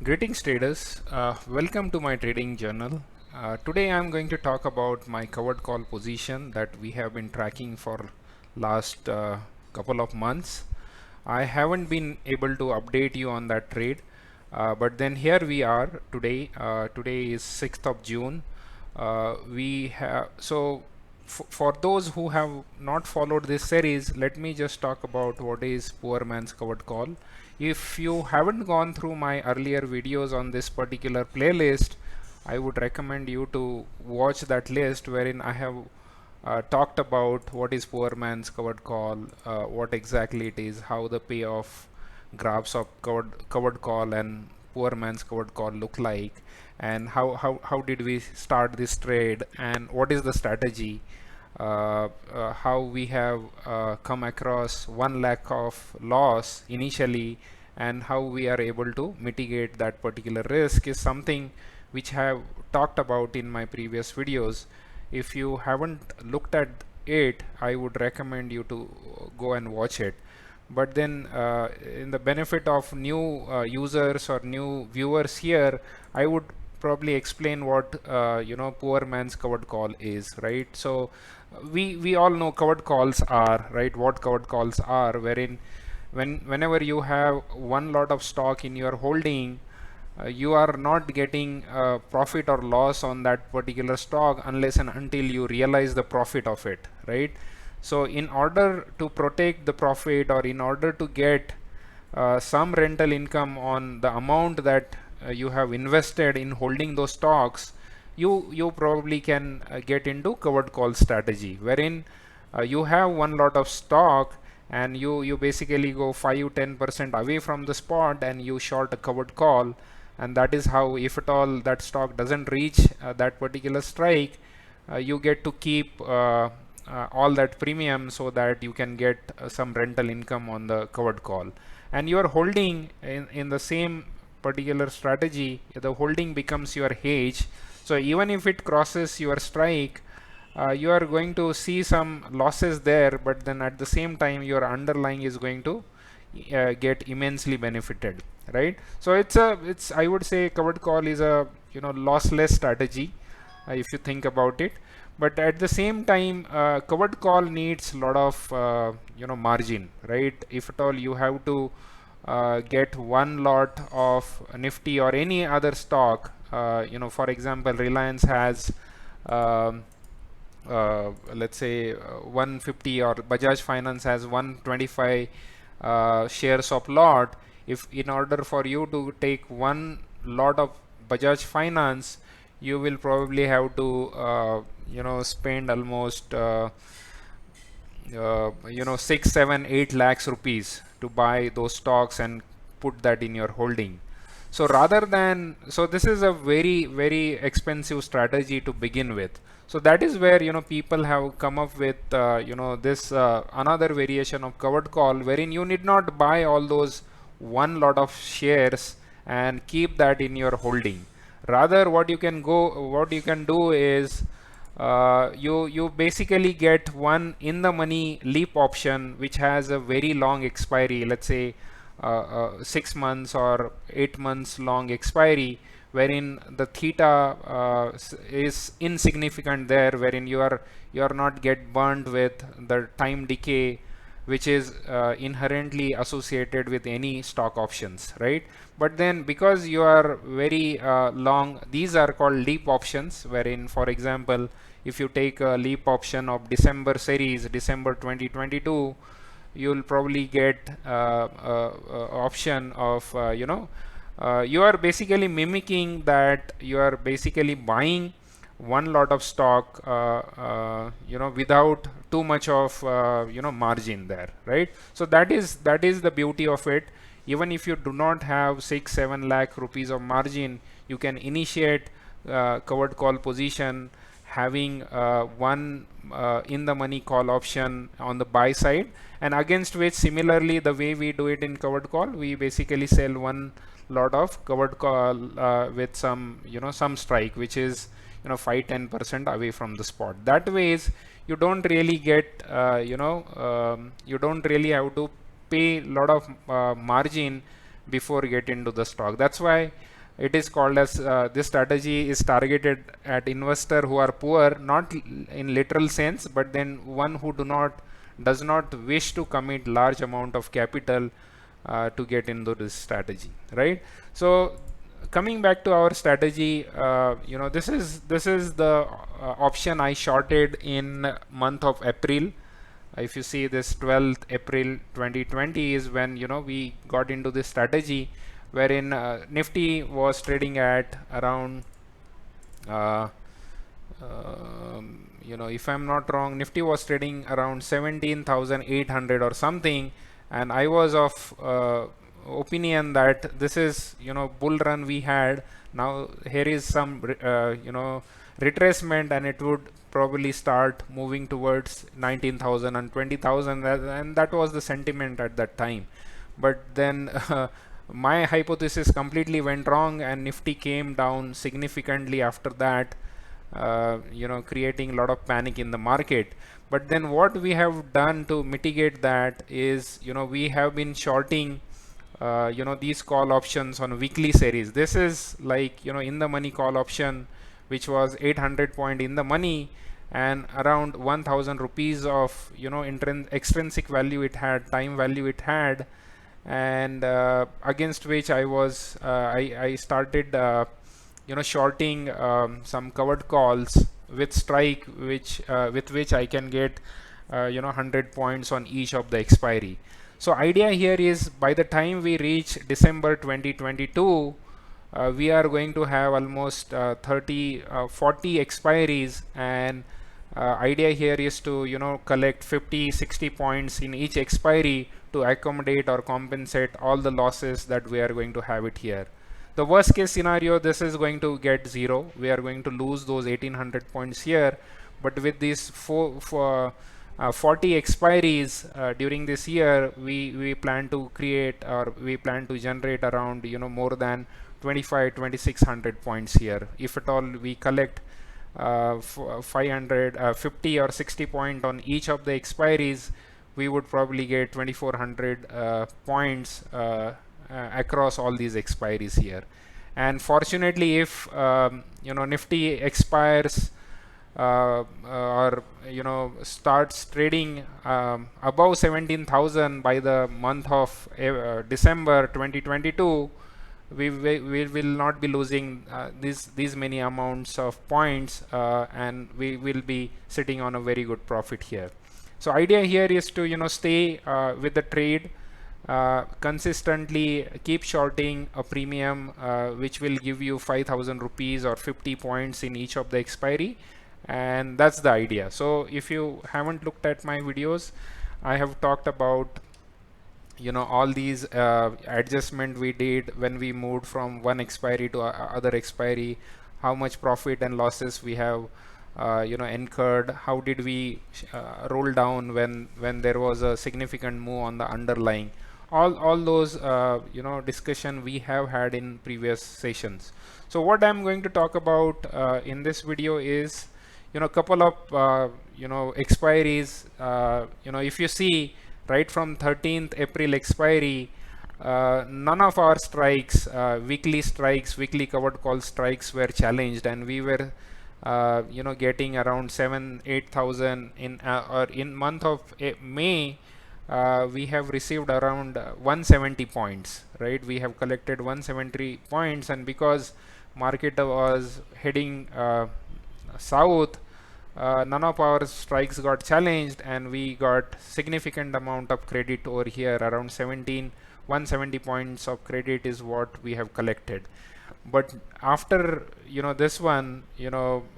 Greetings traders, welcome to my trading journal. Today I'm going to talk about my covered call position that we have been tracking for last couple of months. I haven't been able to update you on that trade, but then here we are today. Today is 6th of June. We have for those who have not followed this series, let me just talk about what is poor man's covered call. If you haven't gone through my earlier videos on this particular playlist, I would recommend you to watch that list wherein I have talked about what is poor man's covered call, what exactly it is, how the payoff graphs of covered call and poor man's covered call look like, and how did we start this trade, and what is the strategy, how we have come across 1 lakh of loss initially, and how we are able to mitigate that particular risk is something which I have talked about in my previous videos. If you haven't looked at it, I would recommend you to go and watch it. But then in the benefit of new users or new viewers here, I would probably explain what poor man's covered call is, right? So we all know covered calls are, right, what covered calls are, wherein whenever you have one lot of stock in your holding, you are not getting profit or loss on that particular stock unless and until you realize the profit of it, right? So in order to protect the profit, or in order to get some rental income on the amount that you have invested in holding those stocks, you probably can get into covered call strategy, wherein you have one lot of stock and you basically go 5-10% away from the spot and you short a covered call, and that is how, if at all that stock doesn't reach that particular strike, you get to keep all that premium so that you can get some rental income on the covered call. And you are holding in the same particular strategy, the holding becomes your hedge. So even if it crosses your strike, you are going to see some losses there, but then at the same time your underlying is going to get immensely benefited, right? So it's I would say covered call is a lossless strategy, if you think about it. But at the same time, covered call needs a lot of margin, right? If at all you have to get one lot of Nifty or any other stock, for example, Reliance has let's say 150, or Bajaj Finance has 125 shares of lot. If in order for you to take one lot of Bajaj Finance, you will probably have to spend almost 6, 7, 8 lakhs rupees to buy those stocks and put that in your holding. So rather than, so this is a very, very expensive strategy to begin with. So that is where people have come up with this another variation of covered call, wherein you need not buy all those one lot of shares and keep that in your holding. Rather, what you can do is you basically get one in the money leap option which has a very long expiry, let's say 6 months or 8 months long expiry, wherein the theta is insignificant there, wherein you are not get burned with the time decay which is inherently associated with any stock options, right? But then because you are very long, these are called leap options, wherein, for example, if you take a leap option of December series, December 2022, you'll probably get option of you are basically mimicking that you are basically buying one lot of stock without too much of margin there, right? So that is the beauty of it. Even if you do not have 6-7 lakh rupees of margin, you can initiate covered call position having one in the money call option on the buy side, and against which, similarly, the way we do it in covered call, we basically sell one lot of covered call with some strike which is 5-10% away from the spot. That ways you don't really get you don't really have to pay a lot of margin before get into the stock. That's why It is called as this strategy is targeted at investor who are poor, not in literal sense, but then one who does not wish to commit large amount of capital to get into this strategy, right? So coming back to our strategy, this is the option I shorted in month of April. If you see this 12th April 2020 is when we got into this strategy, wherein Nifty was trading at around uh, if I'm not wrong, Nifty was trading around 17,800 or something, and I was of opinion that this is bull run we had. Now here is some retracement, and it would probably start moving towards 19,000 and 20,000, and that was the sentiment at that time. But then my hypothesis completely went wrong, and Nifty came down significantly after that, creating a lot of panic in the market. But then what we have done to mitigate that is, we have been shorting these call options on weekly series. This is like in the money call option, which was 800 point in the money, and around 1000 rupees of extrinsic value it had, time value it had, and against which I started shorting some covered calls with strike, which with which I can get 100 points on each of the expiry. So idea here is, by the time we reach December 2022, we are going to have almost 40 expiries, and idea here is to collect 50-60 points in each expiry to accommodate or compensate all the losses that we are going to have it here. The worst case scenario, this is going to get zero. We are going to lose those 1800 points here. But with these 40 expiries during this year, we plan to create, or we plan to generate around more than 25-2600 points here. If at all we collect 550 or 60 point on each of the expiries, we would probably get 2400 points across all these expiries here. And fortunately, if Nifty expires or starts trading above 17,000 by the month of December 2022, we will not be losing these many amounts of points, and we will be sitting on a very good profit here. So idea here is to stay with the trade, consistently keep shorting a premium which will give you 5,000 rupees or 50 points in each of the expiry, and that's the idea. So if you haven't looked at my videos, I have talked about all these adjustment we did when we moved from one expiry to other expiry, how much profit and losses we have incurred, how did we roll down when there was a significant move on the underlying, all those discussion we have had in previous sessions. So what I'm going to talk about in this video is couple of expiries. If you see, right from 13th April expiry, none of our strikes, weekly covered call strikes were challenged, and we were getting around 7-8,000 in or in month of May. We have received around 170 points, right? We have collected 170 points, and because market was heading south, none of our strikes got challenged, and we got significant amount of credit over here. Around 170 points of credit is what we have collected. But after this one, in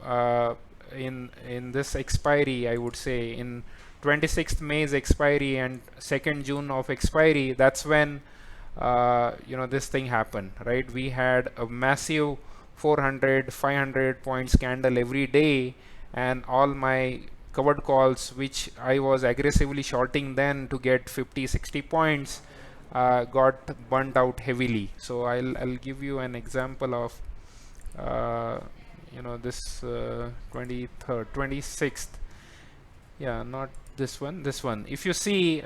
this expiry, I would say in 26th May's expiry and 2nd June of expiry, that's when this thing happened, right? We had a massive 400-500 points candle every day, and all my covered calls, which I was aggressively shorting then to get 50-60 points, got burnt out heavily. So I'll give you an example of this 23rd 26th, yeah, not this one. If you see,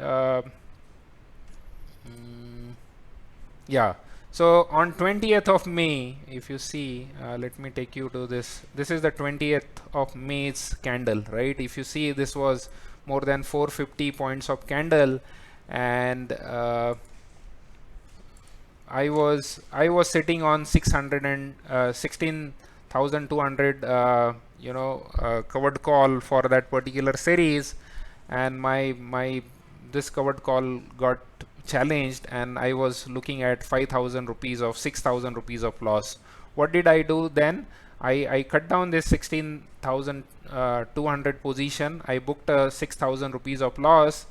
yeah, So on 20th of May, if you see, let me take you to this. This is the 20th of May's candle, right? If you see, this was more than 450 points of candle, and I was sitting on 600 and 16,200 covered call for that particular series, and my this covered call got challenged, and I was looking at 5,000 rupees of 6,000 rupees of loss. What did I do then? I cut down this 16,200 position. I booked a 6,000 rupees of loss,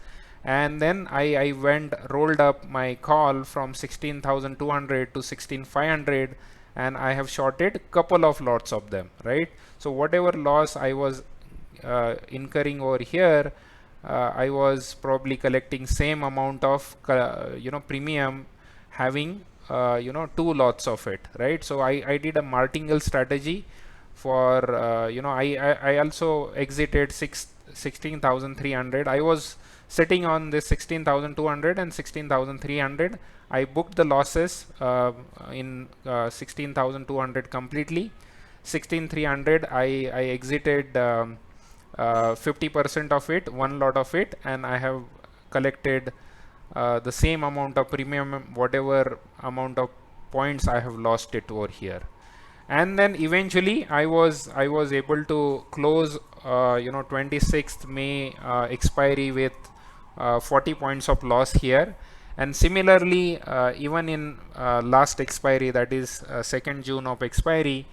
and then I went rolled up my call from 16,200 to 16,500, and I have shorted couple of lots of them, right? So whatever loss I was incurring over here, I was probably collecting same amount of premium, having two lots of it, right? So I did a martingale strategy for I also exited 16,300. I was sitting on this 16,200 and 16,300. I booked the losses in 16,200 completely. 16,300 I exited 50% of it, one lot of it, and I have collected the same amount of premium, whatever amount of points I have lost it over here. And then eventually I was able to close 26th May expiry with 40 points of loss here. And similarly, even in last expiry, that is 2nd June of expiry,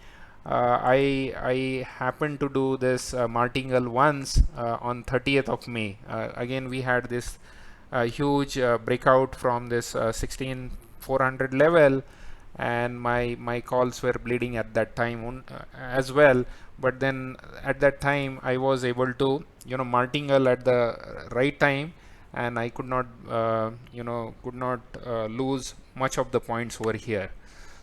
I happened to do this martingale once on 30th of May. Again, we had this huge breakout from this 16,400 level, and my calls were bleeding at that time as well. But then at that time I was able to martingale at the right time, and I could not lose much of the points over here.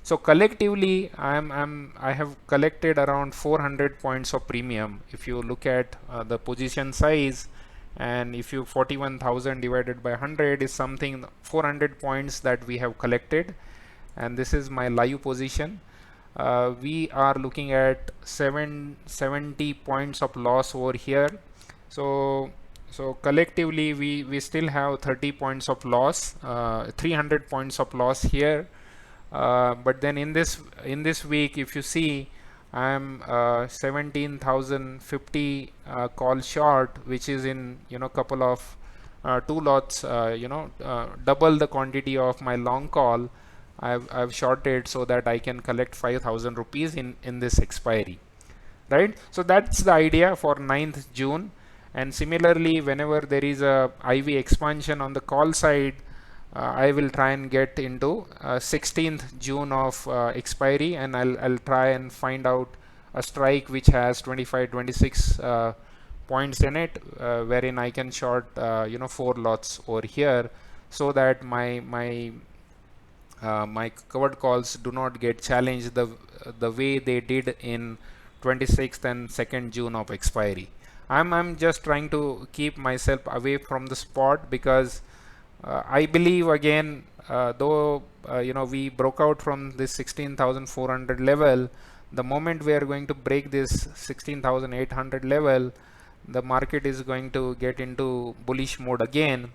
So collectively, I have collected around 400 points of premium. If you look at the position size, and if you 41,000 divided by 100 is something 400 points that we have collected, and this is my live position. We are looking at 770 points of loss over here. So collectively we still have 30 points of loss, 300 points of loss here. But then in this week, if you see, I'm 17,050 call short, which is in couple of two lots, double the quantity of my long call. I've shorted so that I can collect 5,000 rupees in this expiry, right? So that's the idea for 9th June. And similarly, whenever there is a IV expansion on the call side, I will try and get into 16th June of expiry, and I'll try and find out a strike which has 25 26 points in it, wherein I can short 4 lots over here, so that my covered calls do not get challenged the way they did in 26th and 2nd June of expiry. I'm just trying to keep myself away from the spot, because I believe again, though we broke out from this 16,400 level, the moment we are going to break this 16,800 level, the market is going to get into bullish mode again.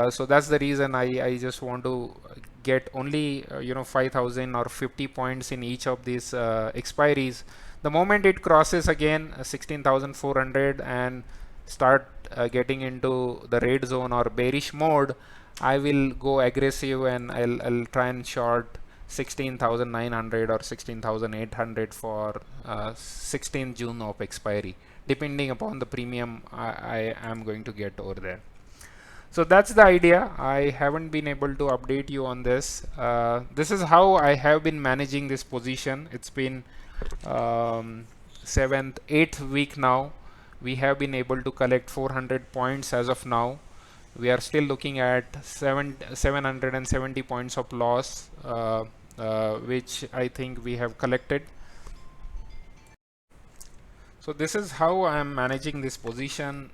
So that's the reason I just want to get only 5,000 or 50 points in each of these expiries. The moment it crosses again 16,400 and start getting into the red zone or bearish mode, I will go aggressive, and I'll try and short 16,900 or 16,800 for 16th June of expiry, depending upon the premium I am going to get over there. So that's the idea. I haven't been able to update you on this. This is how I have been managing this position. It's been 7th, 8th week now. We have been able to collect 400 points as of now. We are still looking at 770 points of loss, which I think we have collected. So this is how I am managing this position.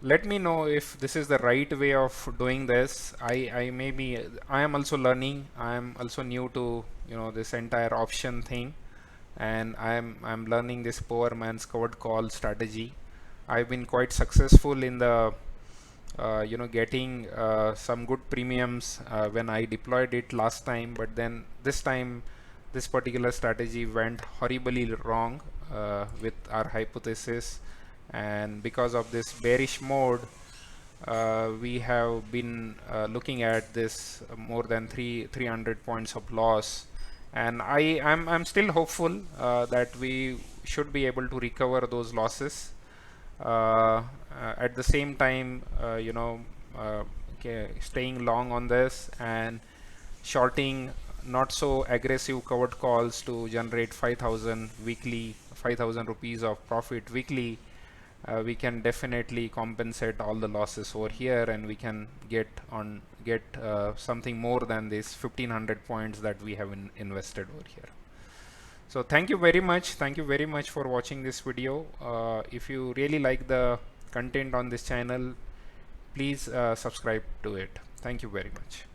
let me know if this is the right way of doing this. I maybe I am also learning. I am also new to this entire option thing, and I'm learning this poor man's covered call strategy. I've been quite successful in the getting some good premiums when I deployed it last time, but then this time this particular strategy went horribly wrong with our hypothesis, and because of this bearish mode we have been looking at this more than 300 points of loss, and I'm still hopeful that we should be able to recover those losses. At the same time, staying long on this and shorting not so aggressive covered calls to generate 5,000 weekly, 5,000 rupees of profit weekly. We can definitely compensate all the losses over here, and we can get something more than this 1,500 points that we have invested over here. So thank you very much. Thank you very much for watching this video. If you really like the content on this channel, please subscribe to it. Thank you very much.